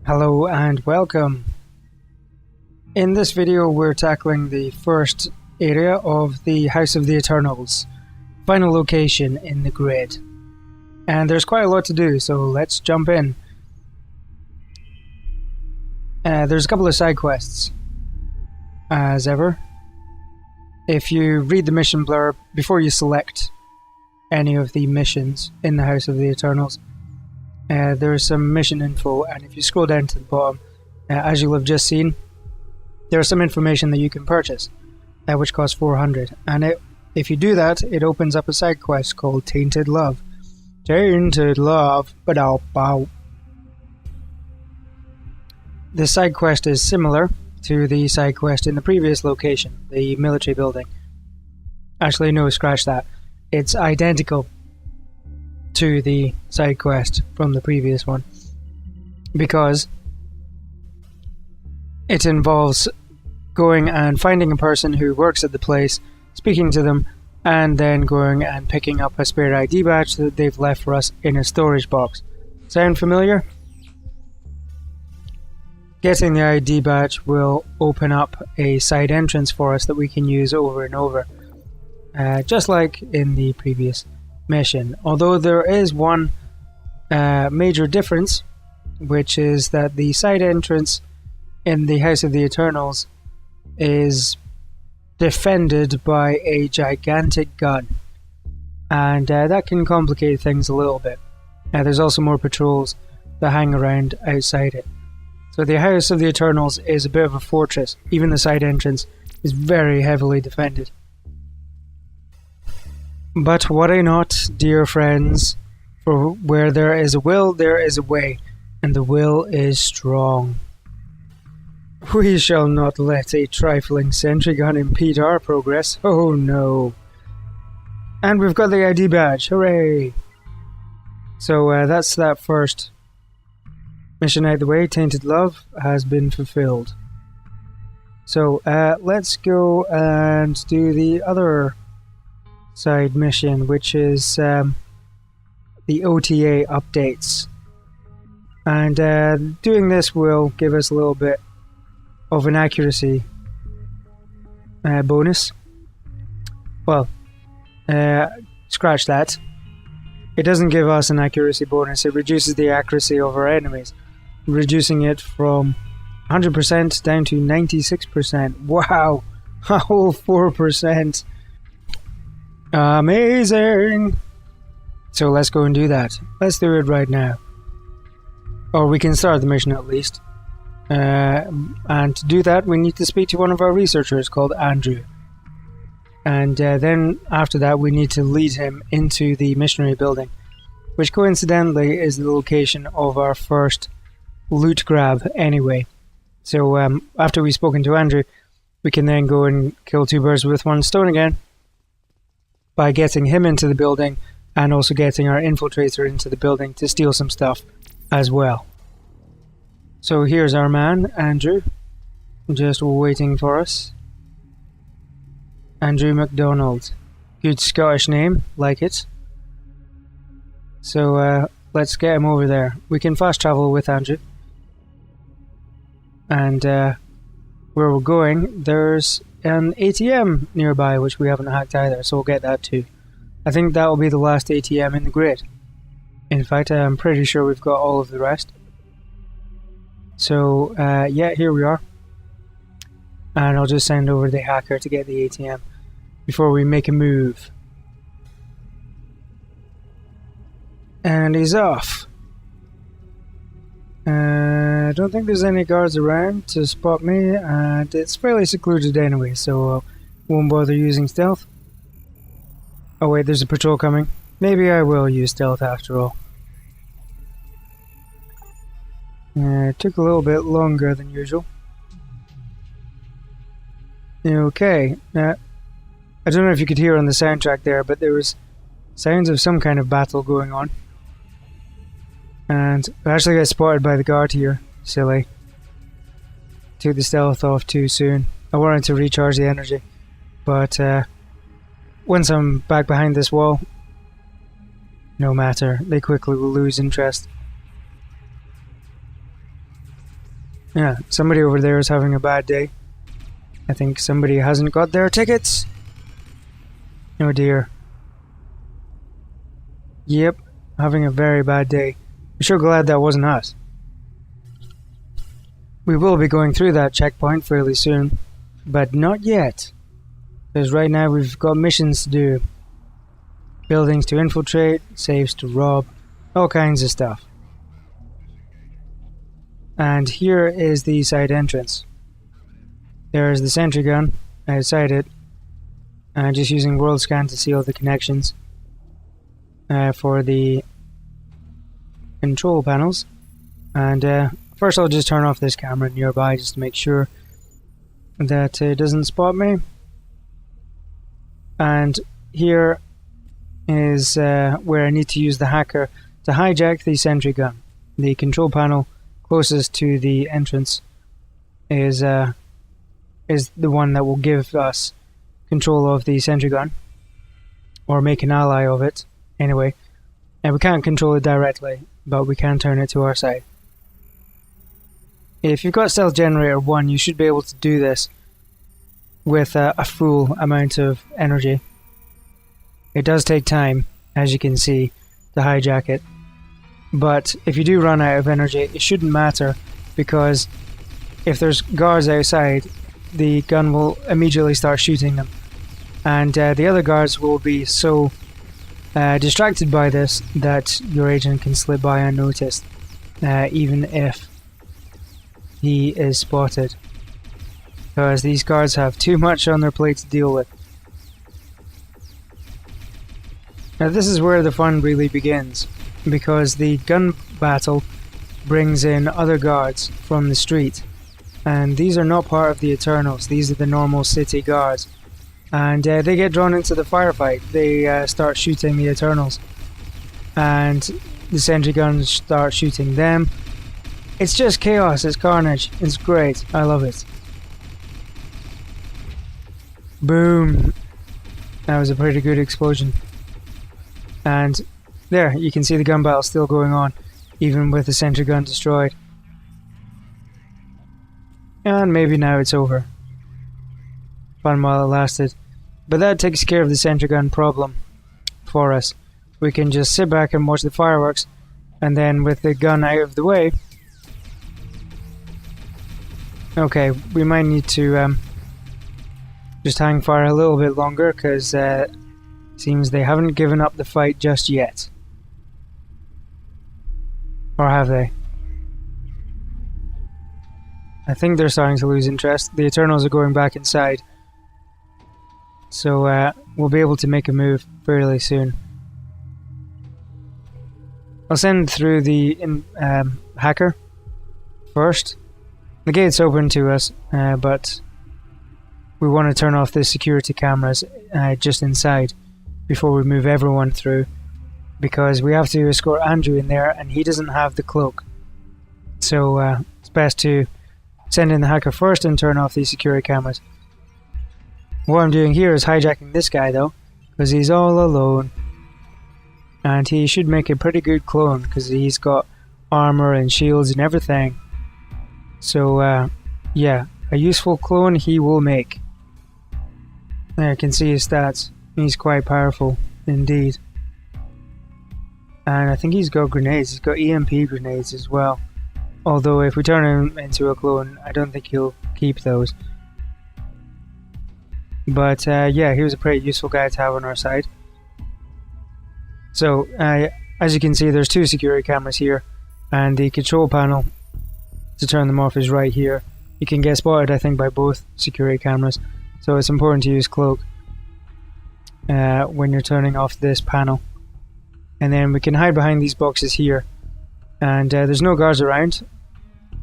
Hello and welcome. In this video we're tackling the first area of the House of the Eternals, final location in the grid. And there's quite a lot to do, so let's jump in. There's a couple of side quests, as ever. If you read the mission blurb before you select any of the missions in the House of the Eternals, there's some mission info, and if you scroll down to the bottom, as you'll have just seen, there's some information that you can purchase, which costs 400. And if you do that, it opens up a side quest called Tainted Love. Tainted Love, ba-dow-bow. This side quest is similar to the side quest in the previous location, the military building. Actually, no, scratch that. It's identical to the side quest from the previous one, because it involves going and finding a person who works at the place, speaking to them, and then going and picking up a spare ID badge that they've left for us in a storage box. Sound familiar? Getting the ID badge will open up a side entrance for us that we can use over and over, just like in the previous mission. Although there is one major difference, which is that the side entrance in the House of the Eternals is defended by a gigantic gun, and that can complicate things a little bit. There's also more patrols that hang around outside it. So the House of the Eternals is a bit of a fortress. Even the side entrance is very heavily defended. But worry not, dear friends, for where there is a will, there is a way, and the will is strong. We shall not let a trifling sentry gun impede our progress. Oh no. And we've got the ID badge, hooray! So that's that first mission out the way. Tainted Love has been fulfilled. So let's go and do the other side mission, which is the OTA updates. And doing this will give us a little bit of an accuracy bonus. Well, scratch that. It doesn't give us an accuracy bonus, it reduces the accuracy of our enemies, reducing it from 100% down to 96%. Wow! A whole 4%. Amazing! So let's go and do that. Let's do it right now. Or we can start the mission at least. And to do that we need to speak to one of our researchers called Andrew. And then after that we need to lead him into the Missionary building, which coincidentally is the location of our first loot grab anyway. So after we've spoken to Andrew, we can then go and kill two birds with one stone again, by getting him into the building and also getting our infiltrator into the building to steal some stuff as well. So here's our man, Andrew, just waiting for us. Andrew MacDonald. Good Scottish name, like it. So let's get him over there. We can fast travel with Andrew. And where we're going, there's an ATM nearby, which we haven't hacked either, so we'll get that too. I think that will be the last ATM in the grid. In fact, I'm pretty sure we've got all of the rest. So, yeah, here we are. And I'll just send over the hacker to get the ATM before we make a move. And he's off. I don't think there's any guards around to spot me, and it's fairly secluded anyway, so won't bother using stealth. Oh wait, there's a patrol coming. Maybe I will use stealth after all. It took a little bit longer than usual. Okay, now I don't know if you could hear on the soundtrack there, but there was sounds of some kind of battle going on. And I actually got spotted by the guard here. Silly. Took the stealth off too soon. I wanted to recharge the energy, but once I'm back behind this wall, no matter, they quickly will lose interest. Yeah, somebody over there is having a bad day. I think somebody hasn't got their tickets. Oh dear. Yep, having a very bad day. I'm sure glad that wasn't us. We will be going through that checkpoint fairly soon, but not yet. Because right now we've got missions to do. Buildings to infiltrate, safes to rob, all kinds of stuff. And here is the side entrance. There is the sentry gun outside it. Just using world scan to see all the connections for the control panels. And first I'll just turn off this camera nearby just to make sure that it doesn't spot me. And here is where I need to use the hacker to hijack the sentry gun. The control panel closest to the entrance is the one that will give us control of the sentry gun, or make an ally of it. Anyway, and we can't control it directly, but we can turn it to our side. If you've got Stealth Generator 1, you should be able to do this with a full amount of energy. It does take time, as you can see, to hijack it. But if you do run out of energy, it shouldn't matter, because if there's guards outside, the gun will immediately start shooting them. And the other guards will be so distracted by this that your agent can slip by unnoticed, even if he is spotted. Because these guards have too much on their plate to deal with. Now this is where the fun really begins, because the gun battle brings in other guards from the street. And these are not part of the Eternals, these are the normal city guards. And they get drawn into the firefight. They start shooting the Eternals. And the sentry guns start shooting them. It's just chaos, it's carnage, it's great, I love it. Boom! That was a pretty good explosion. And there, you can see the gun battle still going on, even with the sentry gun destroyed. And maybe now it's over. Fun while it lasted. But that takes care of the sentry gun problem for us. We can just sit back and watch the fireworks, and then with the gun out of the way... Okay, we might need to just hang fire a little bit longer, because seems they haven't given up the fight just yet. Or have they? I think they're starting to lose interest. The Eternals are going back inside. So we'll be able to make a move fairly soon. I'll send through the hacker first. The gate's open to us, but we want to turn off the security cameras just inside before we move everyone through, because we have to escort Andrew in there and he doesn't have the cloak. So it's best to send in the hacker first and turn off the security cameras. What I'm doing here is hijacking this guy though, because he's all alone. And he should make a pretty good clone, because he's got armor and shields and everything. So yeah, a useful clone he will make. There, you can see his stats. He's quite powerful indeed. And I think he's got grenades. He's got EMP grenades as well. Although if we turn him into a clone, I don't think he'll keep those. But yeah, he was a pretty useful guy to have on our side. So as you can see, there's two security cameras here, and the control panel to turn them off is right here. You can get spotted, I think, by both security cameras, so it's important to use cloak when you're turning off this panel. And then we can hide behind these boxes here, and there's no guards around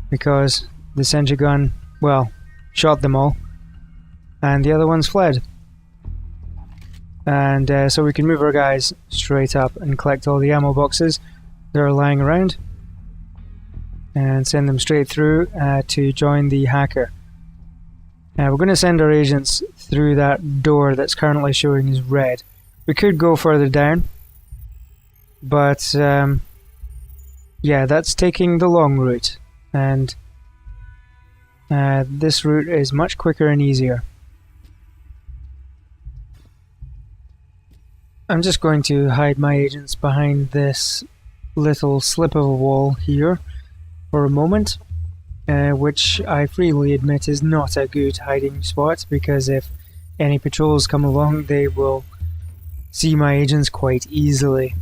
because the sentry gun, well, shot them all, and the other ones fled. And so we can move our guys straight up and collect all the ammo boxes that are lying around and send them straight through to join the hacker. We're going to send our agents through that door that's currently showing as red. We could go further down, but yeah, that's taking the long route, and this route is much quicker and easier. I'm just going to hide my agents behind this little slip of a wall here for a moment. Which I freely admit is not a good hiding spot, because if any patrols come along they will see my agents quite easily.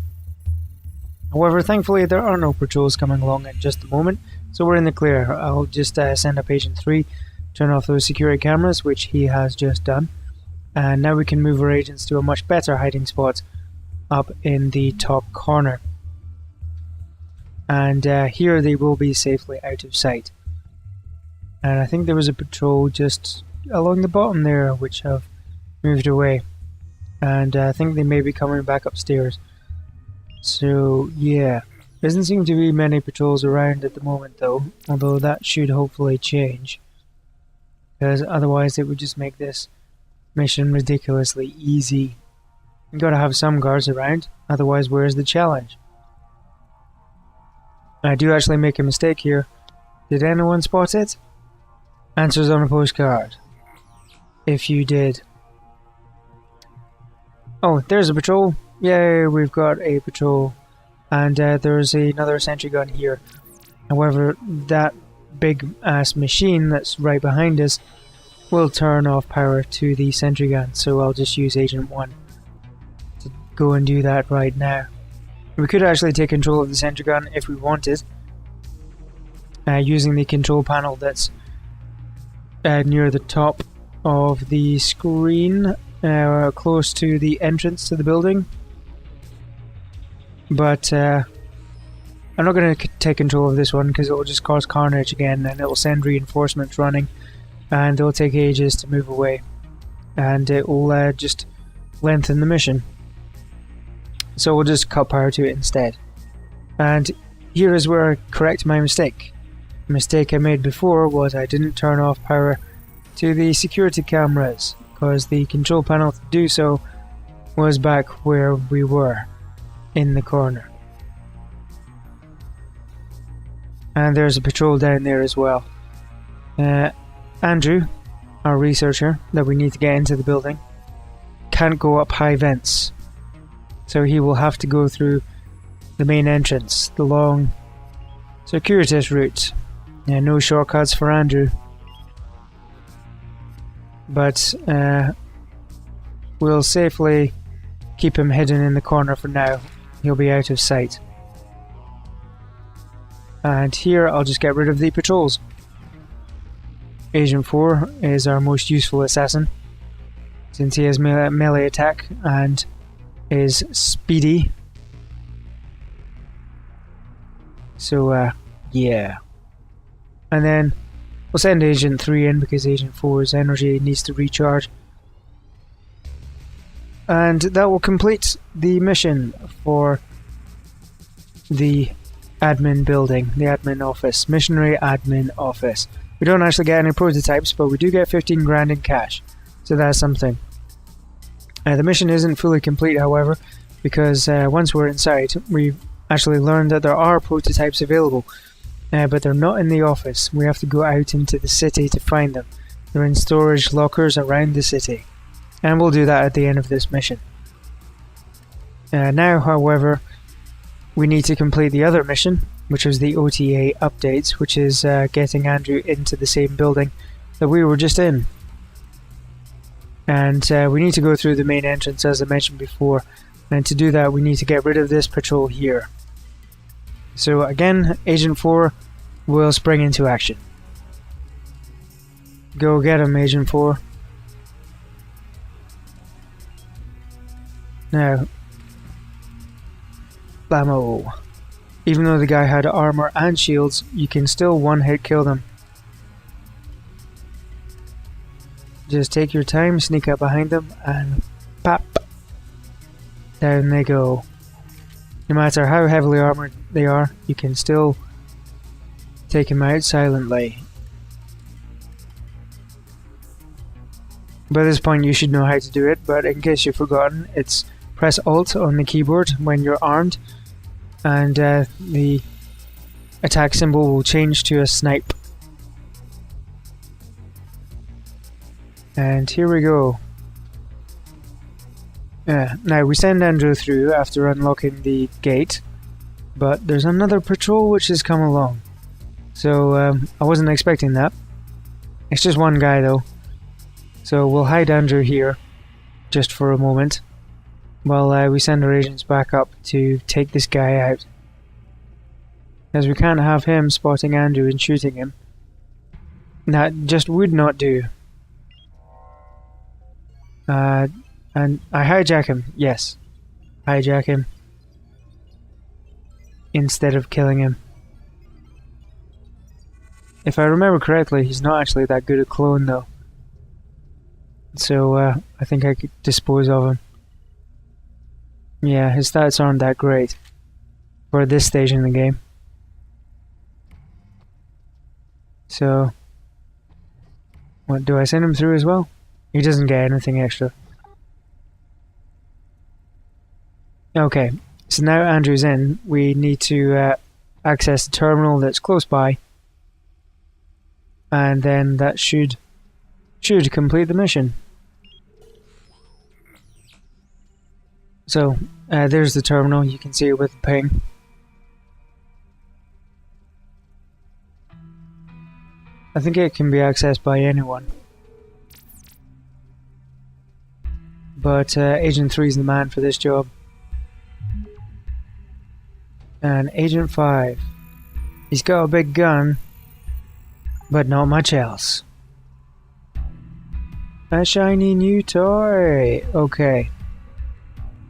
However, thankfully there are no patrols coming along at just the moment, so we're in the clear. I'll just send up Agent 3, turn off those security cameras, which he has just done, and now we can move our agents to a much better hiding spot up in the top corner. And here they will be safely out of sight. And I think there was a patrol just along the bottom there which have moved away. And I think they may be coming back upstairs. So yeah, doesn't seem to be many patrols around at the moment though, although that should hopefully change. Because otherwise it would just make this mission ridiculously easy. You gotta have some guards around, otherwise where's the challenge? I do actually make a mistake here. Did anyone spot it? Answers on a postcard. If you did. Oh, there's a patrol. Yay, we've got a patrol. And there's another sentry gun here. However, that big ass machine that's right behind us will turn off power to the sentry gun, so I'll just use Agent 1 to go and do that right now. We could actually take control of the sentry gun if we wanted, using the control panel that's near the top of the screen, close to the entrance to the building. But I'm not going to take control of this one because it will just cause carnage again, and it will send reinforcements running, and they'll take ages to move away, and it will just lengthen the mission. So we'll just cut power to it instead. And here is where I correct my mistake. The mistake I made before was I didn't turn off power to the security cameras, because the control panel to do so was back where we were, in the corner. And there's a patrol down there as well. Andrew, our researcher that we need to get into the building, can't go up high vents, so he will have to go through the main entrance, the long circuitous route. No shortcuts for Andrew, but we'll safely keep him hidden in the corner for now. He'll be out of sight. And here I'll just get rid of the patrols. Agent 4 is our most useful assassin, since he has melee attack and is speedy. So yeah. And then we'll send Agent 3 in because Agent 4's energy needs to recharge. And that will complete the mission for the admin building, the admin office, Missionary admin office. We don't actually get any prototypes, but we do get 15 grand in cash, so that's something. The mission isn't fully complete, however, because once we're inside, we've actually learned that there are prototypes available, but they're not in the office. We have to go out into the city to find them. They're in storage lockers around the city, and we'll do that at the end of this mission. Now, however, we need to complete the other mission, which was the OTA updates, which is getting Andrew into the same building that we were just in. And we need to go through the main entrance, as I mentioned before, and to do that we need to get rid of this patrol here. So again, Agent 4 will spring into action. Go get him, Agent 4. Now, blammo. Even though the guy had armor and shields, you can still one-hit kill them. Just take your time, sneak up behind them, and pop! Down they go. No matter how heavily armored they are, you can still take them out silently. By this point you should know how to do it, but in case you've forgotten, it's press Alt on the keyboard when you're armed, and the attack symbol will change to a snipe. And here we go. Now we send Andrew through after unlocking the gate, but there's another patrol which has come along. So I wasn't expecting that. It's just one guy though. So we'll hide Andrew here just for a moment while we send our agents back up to take this guy out. As we can't have him spotting Andrew and shooting him. That just would not do. And I hijack him, yes. Hijack him. Instead of killing him. If I remember correctly, he's not actually that good a clone though. So I think I could dispose of him. Yeah, his stats aren't that great for this stage in the game. So, what, do I send him through as well? He doesn't get anything extra. Okay, so now Andrew's in, we need to access the terminal that's close by, and then that should complete the mission. So, there's the terminal, you can see it with the ping. I think it can be accessed by anyone. But Agent 3 is the man for this job. And Agent 5. He's got a big gun, but not much else. A shiny new toy! Okay.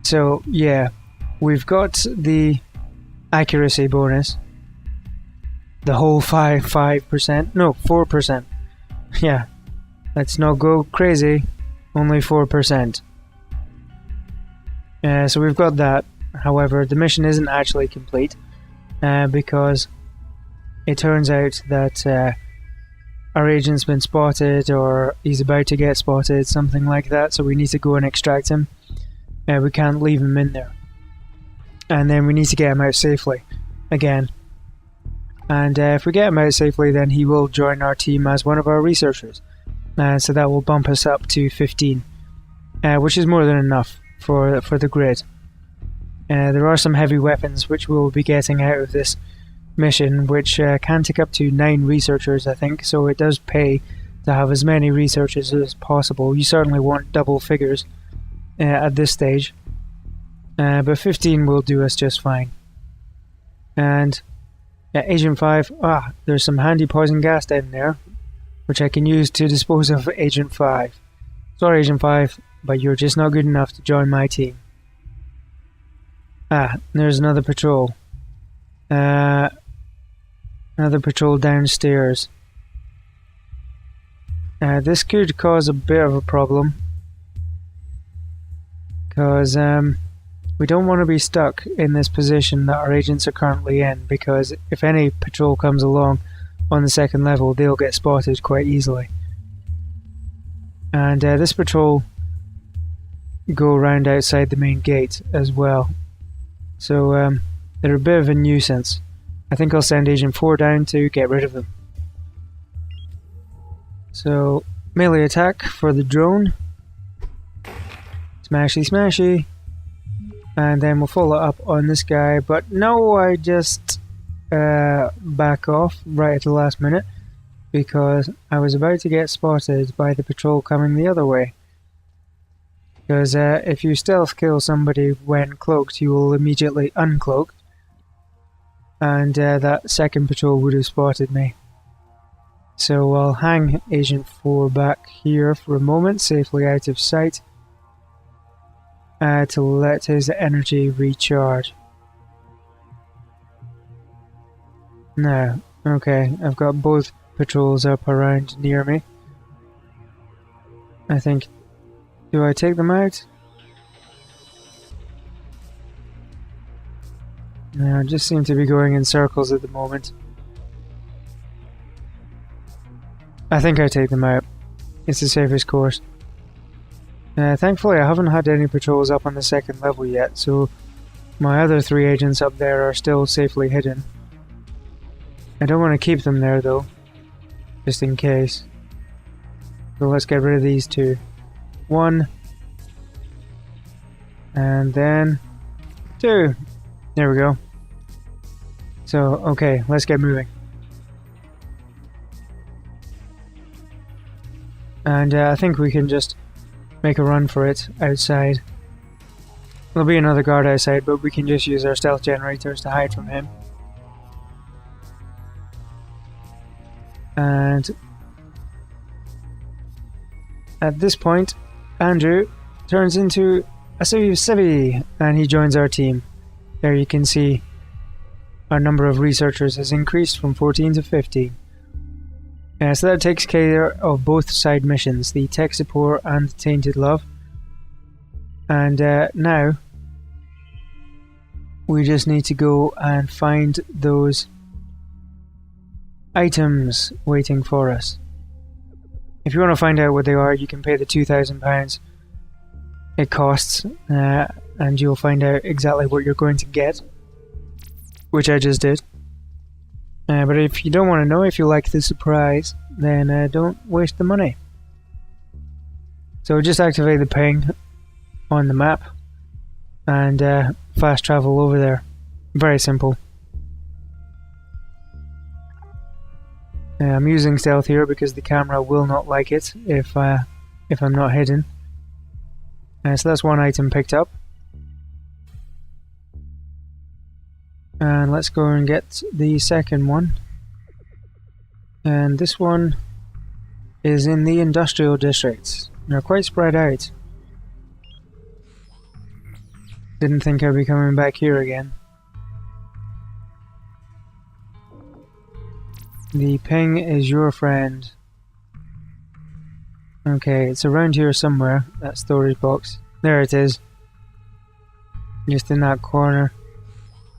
So, yeah, we've got the accuracy bonus. The whole 5%? No, 4%. Yeah, let's not go crazy. Only 4%. So we've got that. However, the mission isn't actually complete because it turns out that our agent's been spotted, or he's about to get spotted, something like that, so we need to go and extract him. We can't leave him in there. And then we need to get him out safely, again. And if we get him out safely, then he will join our team as one of our researchers. So that will bump us up to 15, which is more than enough for the grid. There are some heavy weapons which we'll be getting out of this mission, which can take up to 9 researchers, I think, so it does pay to have as many researchers as possible. You certainly want double figures at this stage, but 15 will do us just fine. And Agent 5, there's some handy poison gas down there, which I can use to dispose of Agent 5. Sorry Agent 5, but you're just not good enough to join my team. There's another patrol. Another patrol downstairs. This could cause a bit of a problem, because we don't want to be stuck in this position that our agents are currently in, because if any patrol comes along on the second level, they'll get spotted quite easily. And this patrol go around outside the main gate as well. So they're a bit of a nuisance. I think I'll send Agent 4 down to get rid of them. So, melee attack for the drone. Smashy smashy. And then we'll follow up on this guy, but no, I just back off right at the last minute because I was about to get spotted by the patrol coming the other way. Because if you stealth kill somebody when cloaked, you will immediately uncloak, and that second patrol would have spotted me. So I'll hang Agent 4 back here for a moment, safely out of sight, to let his energy recharge. Now, okay, I've got both patrols up around near me. I think, do I take them out? No, I just seem to be going in circles at the moment. I think I take them out. It's the safest course. Thankfully, I haven't had any patrols up on the second level yet, so my other 3 agents up there are still safely hidden. I don't want to keep them there though, just in case. So let's get rid of these 2. 1, and then 2. There we go. So, okay, let's get moving. And I think we can just make a run for it outside. There'll be another guard outside, but we can just use our stealth generators to hide from him. And at this point, Andrew turns into a civvy, and he joins our team. There you can see our number of researchers has increased from 14 to 15. So that takes care of both side missions, the tech support and the Tainted Love. And now we just need to go and find those items waiting for us. If you want to find out what they are, you can pay the £2,000 it costs, and you'll find out exactly what you're going to get, which I just did. But if you don't want to know, if you like the surprise, then don't waste the money. So just activate the ping on the map and fast travel over there. Very simple. I'm using stealth here because the camera will not like it if I'm not hidden. So that's one item picked up. And let's go and get the second one. And this one is in the industrial districts. They're quite spread out. Didn't think I'd be coming back here again. The ping is your friend. Okay, it's around here somewhere, that storage box. There it is. Just in that corner.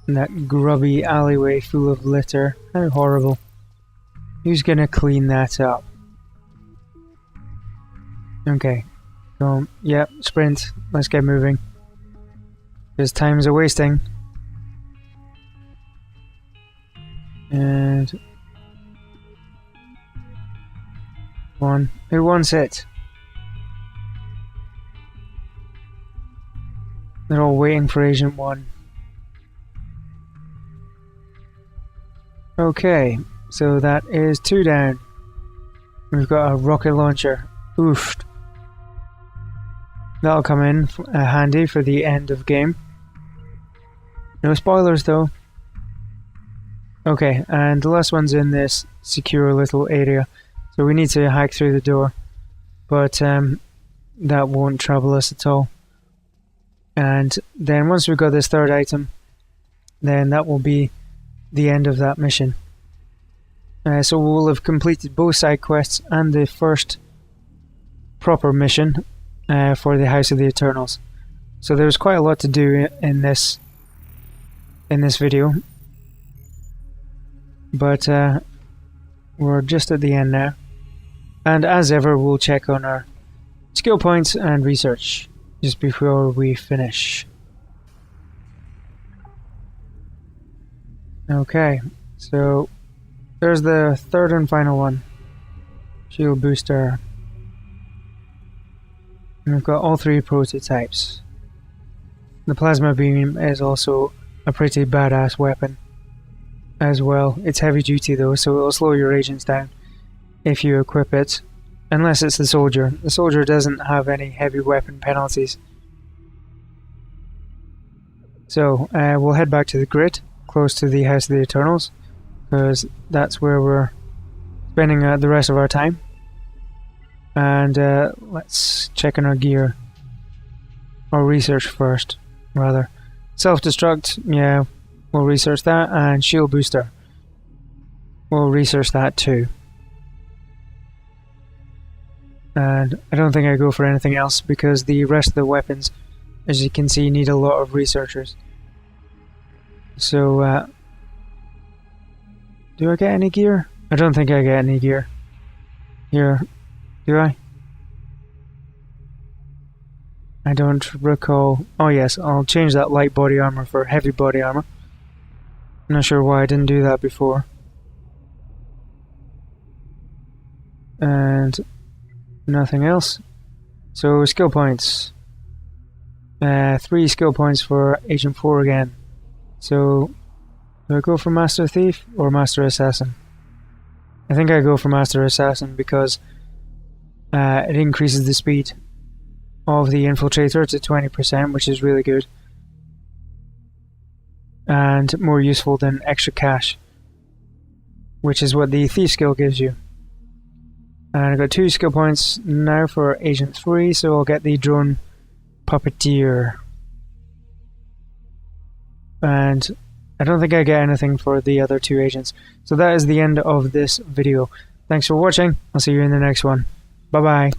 In that grubby alleyway full of litter. How horrible. Who's gonna clean that up? Okay. So, yep, sprint. Let's get moving. Because time's a wasting. And... one. Who wants it? They're all waiting for Agent 1. Okay, so that is 2 down. We've got a rocket launcher. Oof. That'll come in handy for the end of game. No spoilers though. Okay, and the last one's in this secure little area. So we need to hack through the door. But that won't trouble us at all. And then once we've got this third item, then that will be the end of that mission. So we'll have completed both side quests and the first proper mission for the House of the Eternals. So there's quite a lot to do in this video, but we're just at the end now. And as ever, we'll check on our skill points and research just before we finish. Okay, so there's the third and final one. Shield booster. And we've got all 3 prototypes. The plasma beam is also a pretty badass weapon as well. It's heavy duty though, so it'll slow your agents down if you equip it. Unless it's the soldier. The soldier doesn't have any heavy weapon penalties. So we'll head back to the grid, close to the House of the Eternals, because that's where we're spending the rest of our time. And let's check on our gear. Or research first, rather. Self-destruct, yeah, we'll research that. And shield booster, we'll research that too. And I don't think I go for anything else because the rest of the weapons, as you can see, need a lot of researchers. So, do I get any gear? I don't think I get any gear. Here, do I? I don't recall. Oh yes, I'll change that light body armor for heavy body armor. I'm not sure why I didn't do that before. And nothing else. So skill points. 3 skill points for Agent 4 again. So do I go for Master Thief or Master Assassin? I think I go for Master Assassin because it increases the speed of the Infiltrator to 20%, which is really good. And more useful than extra cash, which is what the Thief skill gives you. And I've got 2 skill points now for Agent 3, so I'll get the Drone Puppeteer. And I don't think I get anything for the other 2 agents. So that is the end of this video. Thanks for watching. I'll see you in the next one. Bye bye.